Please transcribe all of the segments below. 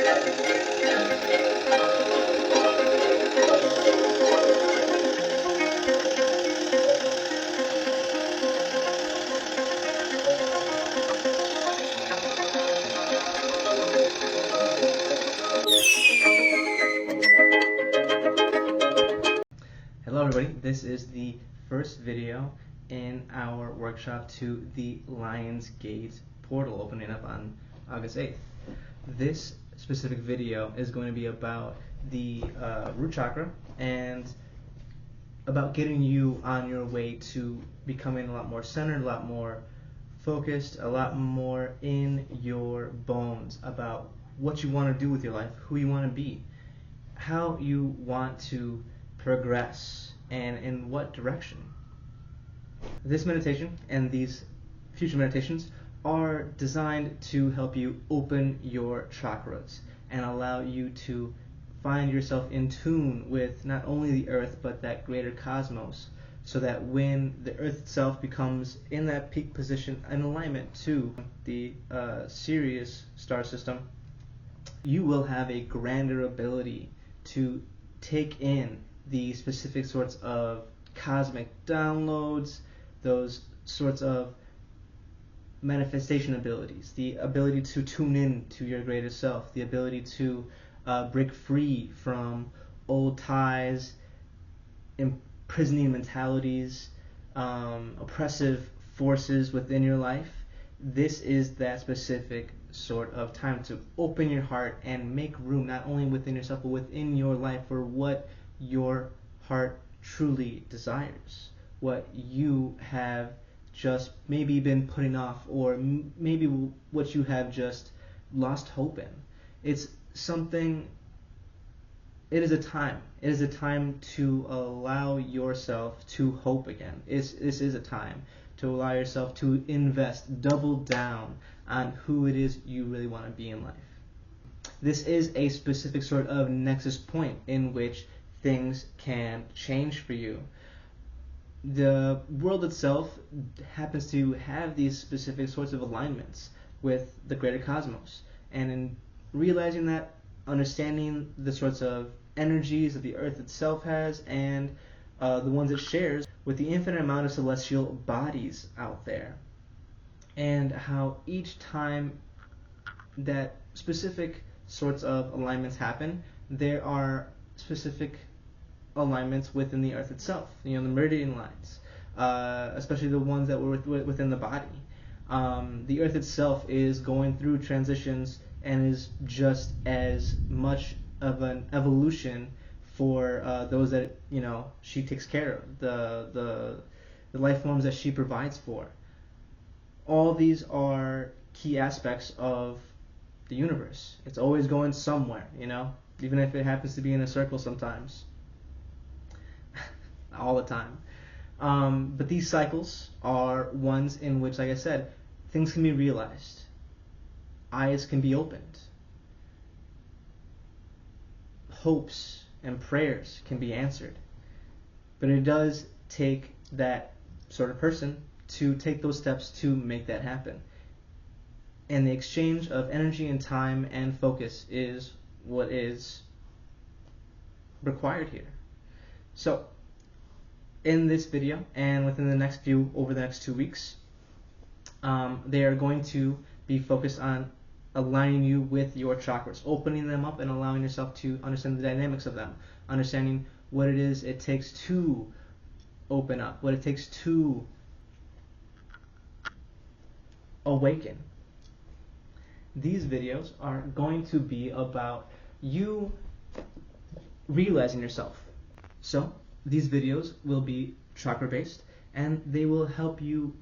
Hello everybody, this is the first video in our workshop to the Lion's Gate portal opening up on August 8th. This specific video is going to be about the root chakra and about getting you on your way to becoming a lot more centered, a lot more focused, a lot more in your bones about what you want to do with your life, who you want to be, how you want to progress, and in what direction. This meditation and these future meditations are designed to help you open your chakras and allow you to find yourself in tune with not only the earth but that greater cosmos, so that when the earth itself becomes in that peak position in alignment to the Sirius Star system, you will have a grander ability to take in the specific sorts of cosmic downloads, those sorts of manifestation abilities, the ability to tune in to your greater self, the ability to break free from old ties, imprisoning mentalities, oppressive forces within your life. This is that specific sort of time to open your heart and make room not only within yourself but within your life for what your heart truly desires, what you have just maybe been putting off, or maybe what you have just lost hope in. It is a time to allow yourself to hope again. This is a time to allow yourself to invest, double down on who it is you really want to be in life. This is a specific sort of nexus point in which things can change for you. The world itself happens to have these specific sorts of alignments with the greater cosmos, and in realizing that, understanding the sorts of energies that the earth itself has and the ones it shares with the infinite amount of celestial bodies out there, and how each time that specific sorts of alignments happen, there are specific alignments within the earth itself, the meridian lines, especially the ones that were within the body. The earth itself is going through transitions and is just as much of an evolution for those that she takes care of, the life forms that she provides for. All these are key aspects of the universe. It's always going somewhere, even if it happens to be in a circle sometimes. All the time. But these cycles are ones in which, like I said, things can be realized. Eyes can be opened. Hopes and prayers can be answered. But it does take that sort of person to take those steps to make that happen. And the exchange of energy and time and focus is what is required here. So, in this video and within the next over the next 2 weeks, they are going to be focused on aligning you with your chakras, opening them up and allowing yourself to understand the dynamics of them, understanding what it is it takes to open up, what it takes to awaken. These videos are going to be about you realizing yourself. So these videos will be chakra based, and they will help you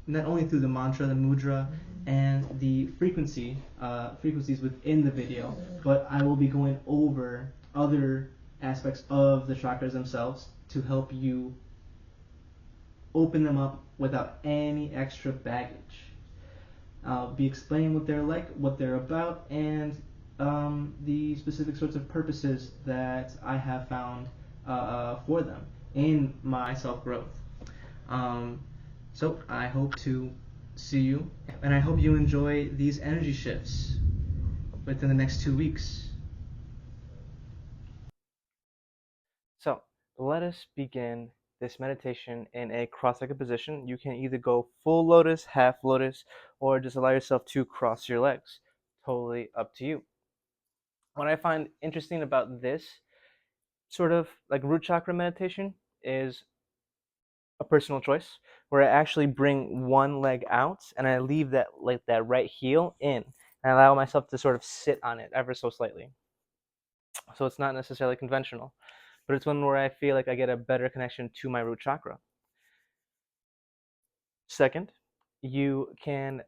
not only through the mantra, the mudra, and the frequencies within the video, but I will be going over other aspects of the chakras themselves to help you open them up without any extra baggage. I'll be explaining what they're like, what they're about, and the specific sorts of purposes that I have found for them in my self-growth. So I hope to see you, and I hope you enjoy these energy shifts. within the next 2 weeks. So let us begin this meditation in a cross-legged position. You can either go full lotus, half lotus, or just allow yourself to cross your legs. Totally up to you. What I find interesting about this sort of like root chakra meditation is a personal choice where I actually bring one leg out and I leave that right heel in and I allow myself to sort of sit on it ever so slightly. So it's not necessarily conventional, but it's one where I feel like I get a better connection to my root chakra. Second, you can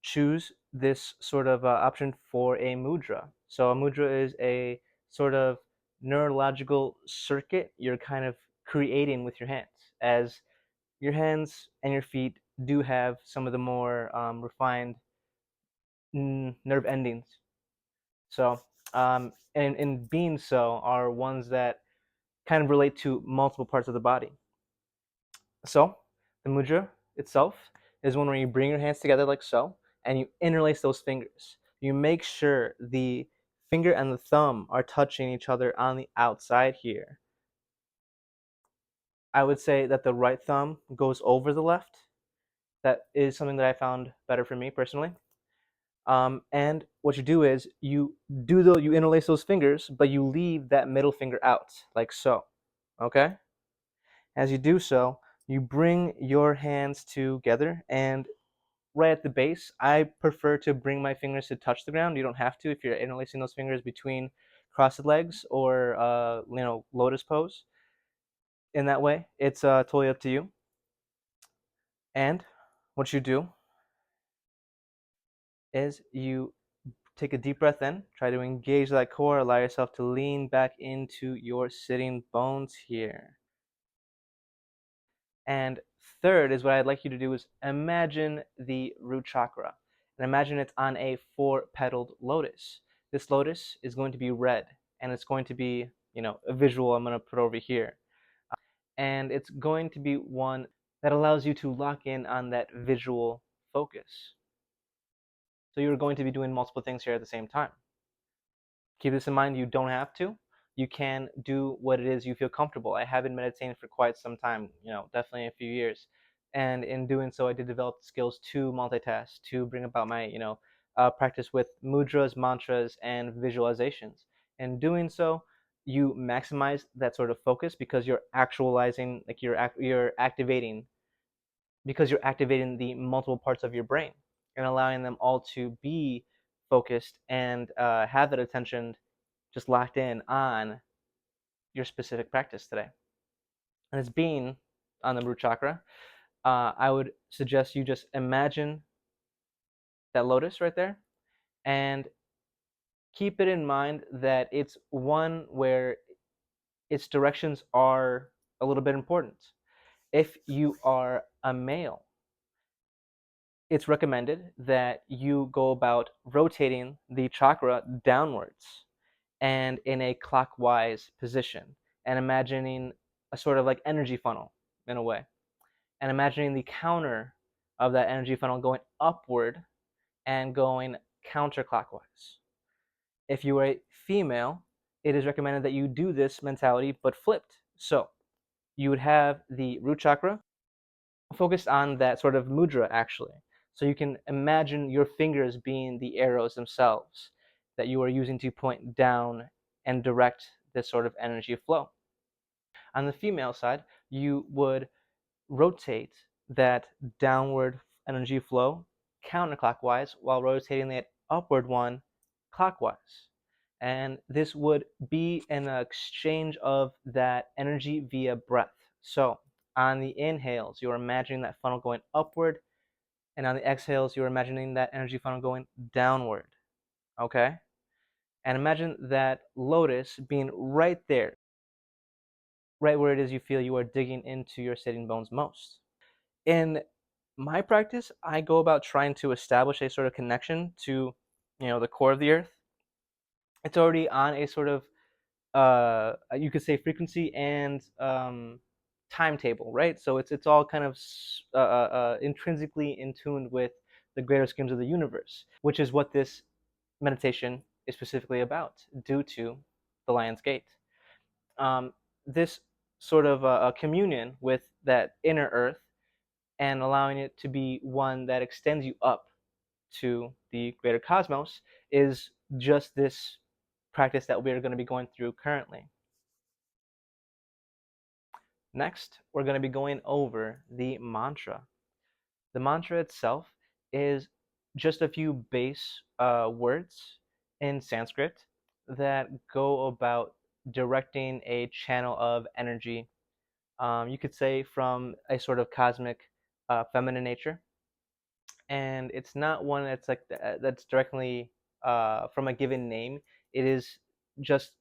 choose this sort of option for a mudra. So a mudra is a sort of neurological circuit you're kind of creating with your hands, as your hands and your feet do have some of the more refined nerve endings. So, and in being so, are ones that kind of relate to multiple parts of the body. So, the mudra itself is one where you bring your hands together like so, and you interlace those fingers. You make sure the finger and the thumb are touching each other on the outside here. I would say that the right thumb goes over the left. That is something that I found better for me personally. And what you do is you interlace those fingers, but you leave that middle finger out, like so. Okay? As you do so, you bring your hands together, and right at the base, I prefer to bring my fingers to touch the ground. You don't have to if you're interlacing those fingers between crossed legs or lotus pose. In that way, it's totally up to you. And what you do is you take a deep breath in, try to engage that core, allow yourself to lean back into your sitting bones here. And third is what I'd like you to do is imagine the root chakra. And imagine it's on a four-petaled lotus. This lotus is going to be red, and it's going to be, a visual I'm going to put over here. And it's going to be one that allows you to lock in on that visual focus. So you're going to be doing multiple things here at the same time. Keep this in mind, you don't have to. You can do what it is you feel comfortable. I have been meditating for quite some time, definitely a few years. And in doing so, I did develop skills to multitask, to bring about my, practice with mudras, mantras, and visualizations. In doing so, you maximize that sort of focus because you're actualizing, like you're activating, because you're activating the multiple parts of your brain and allowing them all to be focused and have that attention just locked in on your specific practice today. And it's being on the root chakra, I would suggest you just imagine that lotus right there and keep it in mind that it's one where its directions are a little bit important. If you are a male, it's recommended that you go about rotating the chakra downwards and in a clockwise position and imagining a sort of like energy funnel in a way, and imagining the counter of that energy funnel going upward and going counterclockwise. If you are a female, it is recommended that you do this mentality but flipped. So you would have the root chakra focused on that sort of mudra actually. So you can imagine your fingers being the arrows themselves that you are using to point down and direct this sort of energy flow. On the female side, you would rotate that downward energy flow counterclockwise while rotating that upward one clockwise. And this would be an exchange of that energy via breath. So on the inhales, you're imagining that funnel going upward, and on the exhales, you're imagining that energy funnel going downward. Okay? And imagine that lotus being right there, right where it is you feel you are digging into your sitting bones most. In my practice, I go about trying to establish a sort of connection to, the core of the earth. It's already on a sort of, you could say frequency and timetable, right? So it's all kind of intrinsically in tune with the greater schemes of the universe, which is what this meditation is specifically about due to the Lion's Gate. This sort of a communion with that inner earth and allowing it to be one that extends you up to the greater cosmos is just this practice that we're going to be going through currently. Next, we're going to be going over the mantra. The mantra itself is just a few base words in Sanskrit that go about directing a channel of energy. You could say from a sort of cosmic feminine nature, and it's not one that's like that's directly from a given name. It is just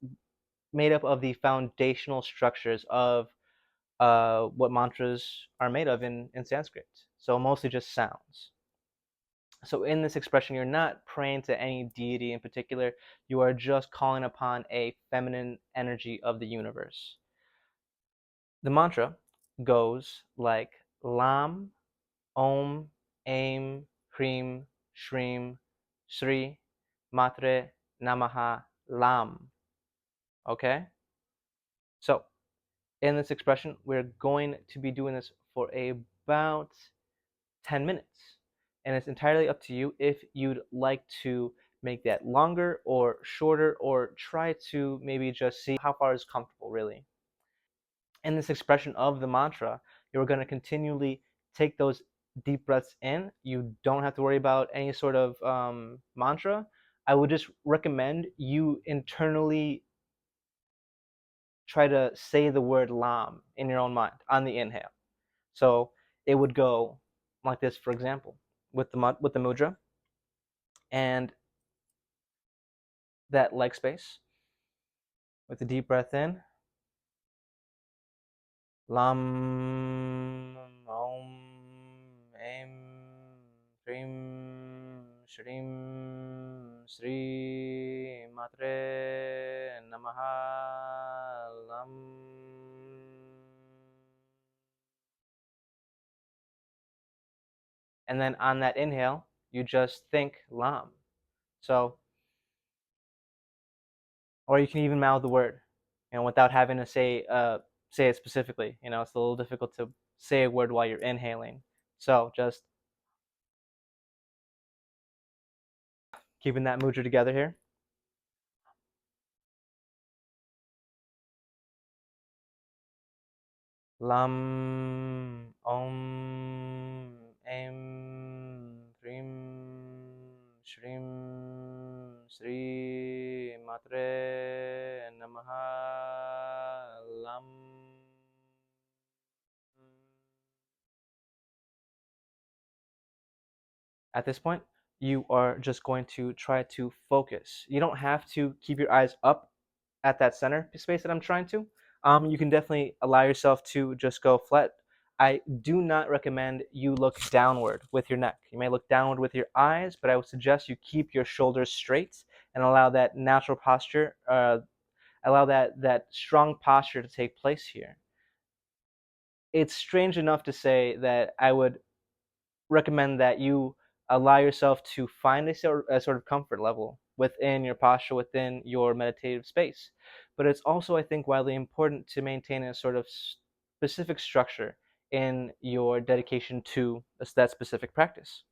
made up of the foundational structures of what mantras are made of in Sanskrit. So mostly just sounds. So in this expression, you're not praying to any deity in particular. You are just calling upon a feminine energy of the universe. The mantra goes like Lam, Om, Aim, Hrim, Shrim, Sri, Matre, Namaha, Lam. Okay? So in this expression, we're going to be doing this for about 10 minutes. And it's entirely up to you if you'd like to make that longer or shorter, or try to maybe just see how far is comfortable, really. In this expression of the mantra, you're going to continually take those deep breaths in. You don't have to worry about any sort of mantra. I would just recommend you internally try to say the word Lam in your own mind on the inhale. So it would go like this, for example, with the mudra and that leg space. With the deep breath in, Lam, Om, Aim, Hrim, Shrim, Sri, Matre, Namaha, Lam. And then on that inhale, you just think Lam. So, or you can even mouth the word, without having to say it specifically. It's a little difficult to say a word while you're inhaling. So just keeping that mudra together here. Lam, Om, Aim, Hrim, Shrim, Sri, Matre, Namaha, Lam. At this point, you are just going to try to focus. You don't have to keep your eyes up at that center space that I'm trying to. You can definitely allow yourself to just go flat. I do not recommend you look downward with your neck. You may look downward with your eyes, but I would suggest you keep your shoulders straight and allow that natural posture, allow that strong posture to take place here. It's strange enough to say that I would recommend that you allow yourself to find a sort of comfort level within your posture, within your meditative space. But it's also, I think, widely important to maintain a sort of specific structure in your dedication to that specific practice.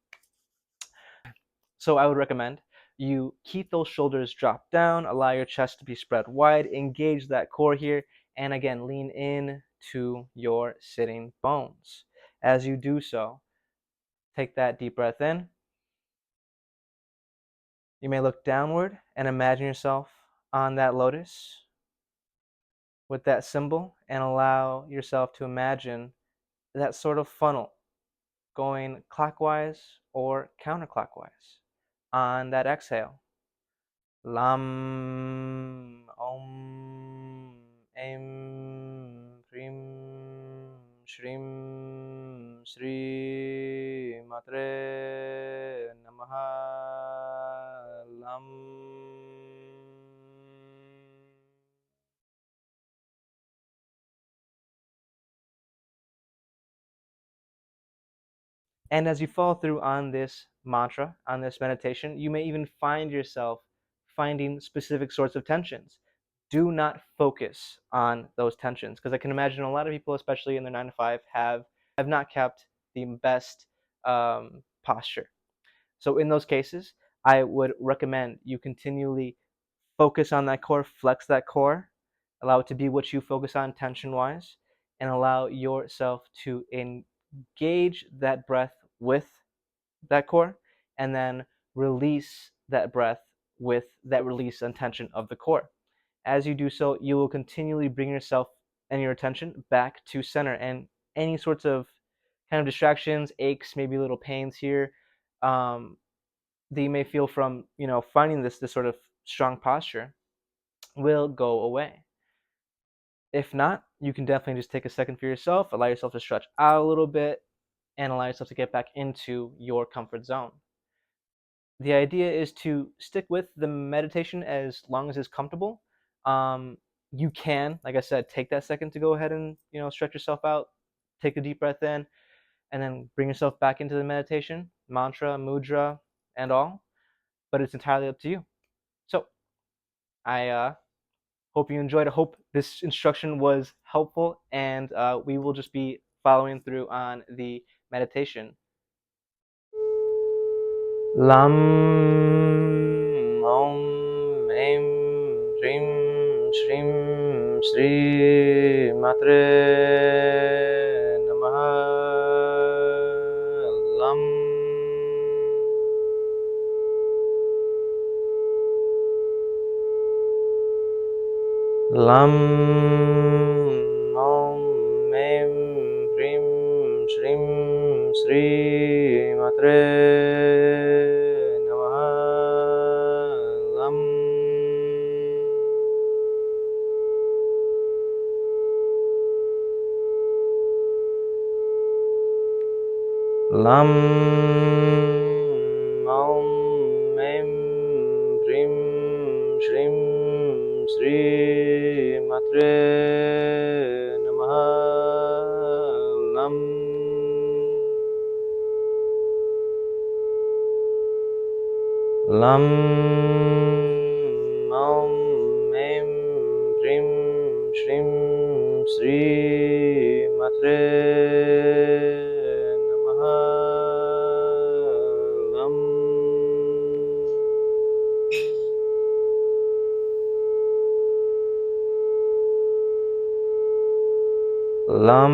So I would recommend you keep those shoulders dropped down, allow your chest to be spread wide, engage that core here, and again, lean in to your sitting bones. As you do so, take that deep breath in. You may look downward and imagine yourself on that lotus with that symbol, and allow yourself to imagine that sort of funnel going clockwise or counterclockwise on that exhale. Lam, Om, Aim, Hrim, Shrim, Sri, Matre, Namaha, Lam. And as you follow through on this mantra, on this meditation, you may even find yourself finding specific sorts of tensions. Do not focus on those tensions, because I can imagine a lot of people, especially in their 9 to 5, have not kept the best posture. So in those cases, I would recommend you continually focus on that core, flex that core, allow it to be what you focus on tension-wise, and allow yourself to engage that breath with that core, and then release that breath with that release and tension of the core. As you do so, you will continually bring yourself and your attention back to center, and any sorts of kind of distractions, aches, maybe little pains here, that you may feel from finding this sort of strong posture will go away. If not, you can definitely just take a second for yourself, allow yourself to stretch out a little bit, and allow yourself to get back into your comfort zone. The idea is to stick with the meditation as long as it's comfortable. You can, like I said, take that second to go ahead and stretch yourself out, take a deep breath in, and then bring yourself back into the meditation, mantra, mudra, and all. But it's entirely up to you. So I hope you enjoyed. I hope this instruction was helpful, and we will just be following through on the meditation. Lam Om Aim Shrim Shrim Shri Matre Namaha. Lam Lam Om Aim Shrim Shrim Shri Matre Namaha. Lam Lam Om Aim Shrim Shrim Shri Matre Namaha. Lam Lam Om Aim Shrim Shrim Shri Matre Namaha. Lam Lam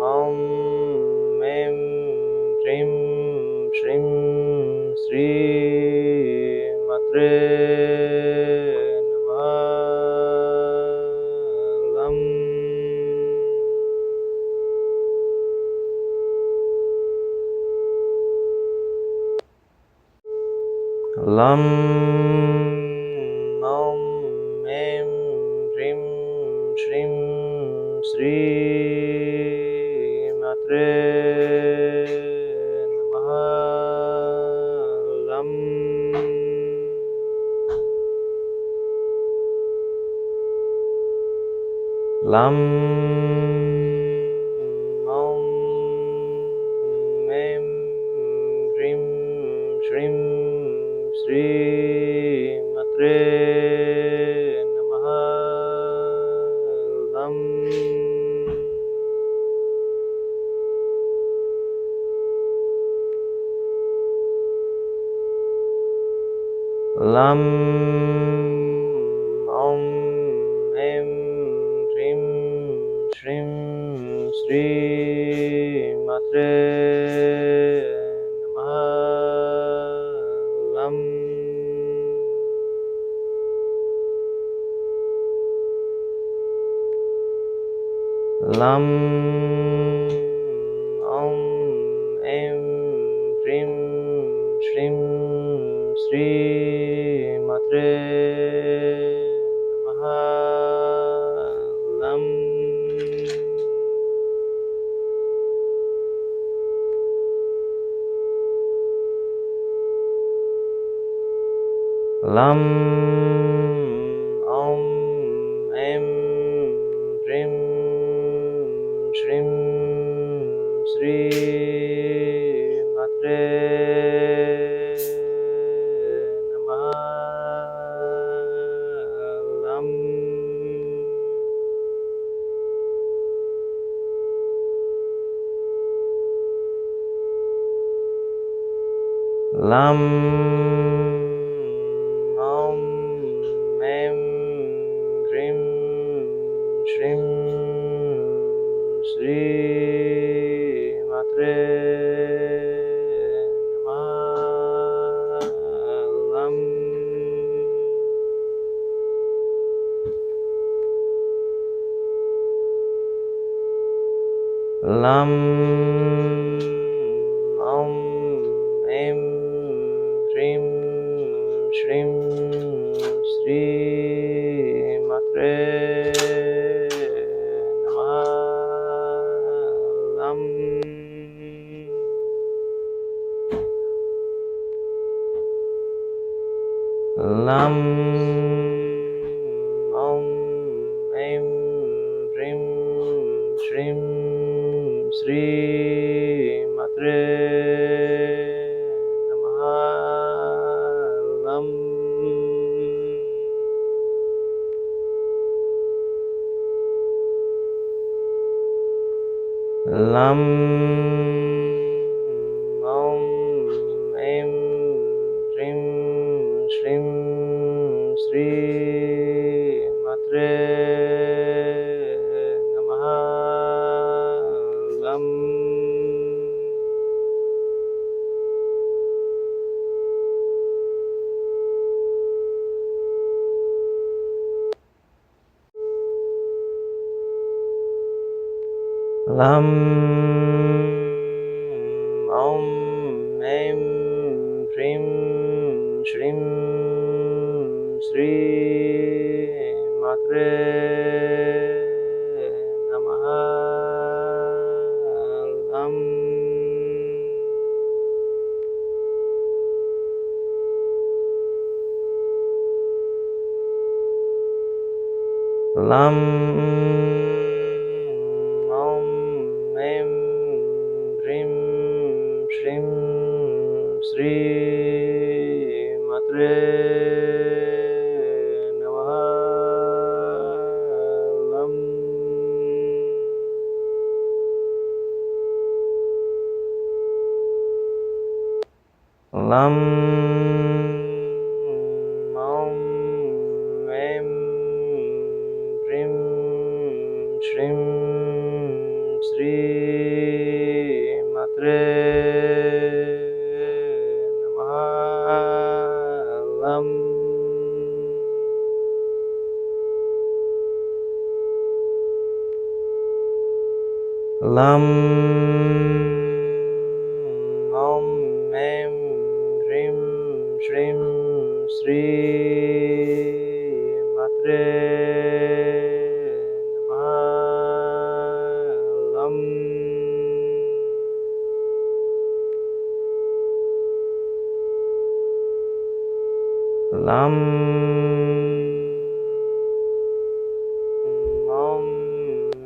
Om Aim Shrim Shrim Shri Matre Namaha. Lam Lam Om Aim Shrim Shrim Shri Matre Namaha. Lam Lam Om Aim Shrim Shrim Shri Matre Namaha. Lam Lam Om Aim Shrim Shrim Shri Matre Namaha. Lam Lam Om Aim Shrim Shrim Shri Matre Namaha. Lam Lam Om Aim Shrim Shrim Shri Matre Lam Om Mem Grim Shrim Shri Matre Namah. Lam Lam Om Em Hrim Shrim Shri Matre Namah. Lam Lam Om Em Hrim Shrim Shri Matre Namah. Lam Lam Om Em Hrim Shrim Shri Matre Namah. Lam Lam Om Em Hrim Shrim Shri Matre Namah. Lam Lam Om Em Hrim Shrim Shri Matre Namah. Lam Lam Om Em Hrim Shrim Shri Matre Namah. Lam Lam Om Em Hrim Shrim Shri Matre Namah. Lam Lam Om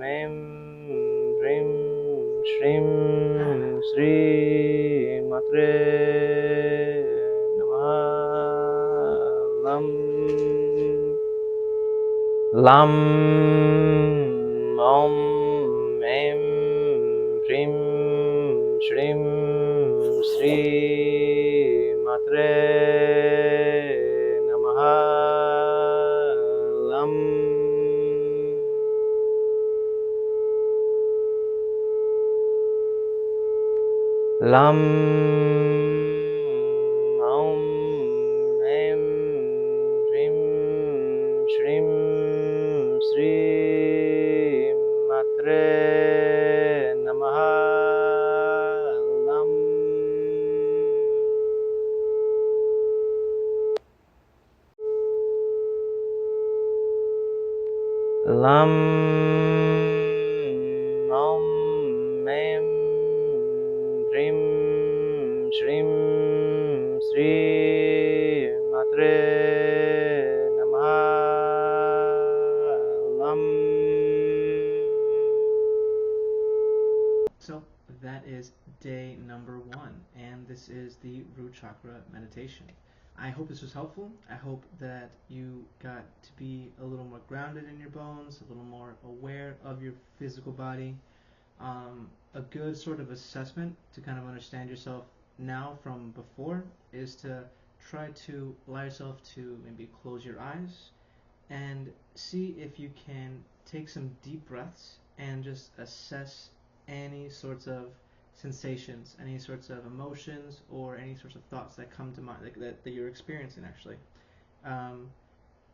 Em Hrim Shrim Shri Matre Namah. Lam Lam Om Em Hrim Shrim Shri Matre Namah. Lam Lam Om Em Hrim Shrim Shri Matre Namah. Lam Lam Om Em Hrim Shrim Shri Matre Namah. Lam So that is day number 1, and this is the root chakra meditation. I hope this was helpful. I hope that you got to be a little more grounded in your bones, a little more aware of your physical body, a good sort of assessment to kind of understand yourself now from before is to try to allow yourself to maybe close your eyes and see if you can take some deep breaths and just assess any sorts of sensations, any sorts of emotions, or any sorts of thoughts that come to mind, like that you're experiencing actually.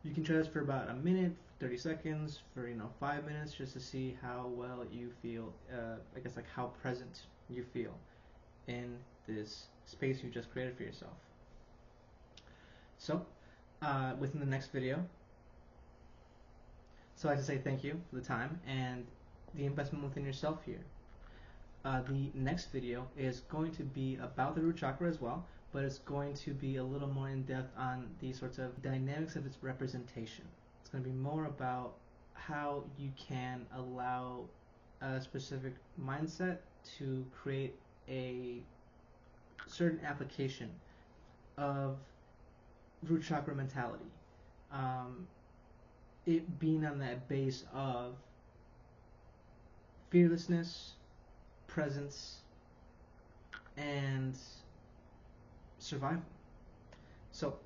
You can try this for about a minute, 30 seconds, for 5 minutes, just to see how well you feel. I guess like how present you feel in this space you just created for yourself. So, within the next video, so I'd like to say thank you for the time and the investment within yourself here. The next video is going to be about the root chakra as well, but it's going to be a little more in depth on the sorts of dynamics of its representation. It's going to be more about how you can allow a specific mindset to create a certain application of root chakra mentality. It being on that base of fearlessness, presence, and survival. So,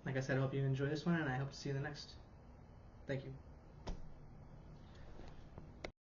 like I said, I hope you enjoy this one, and I hope to see you in the next. Thank you.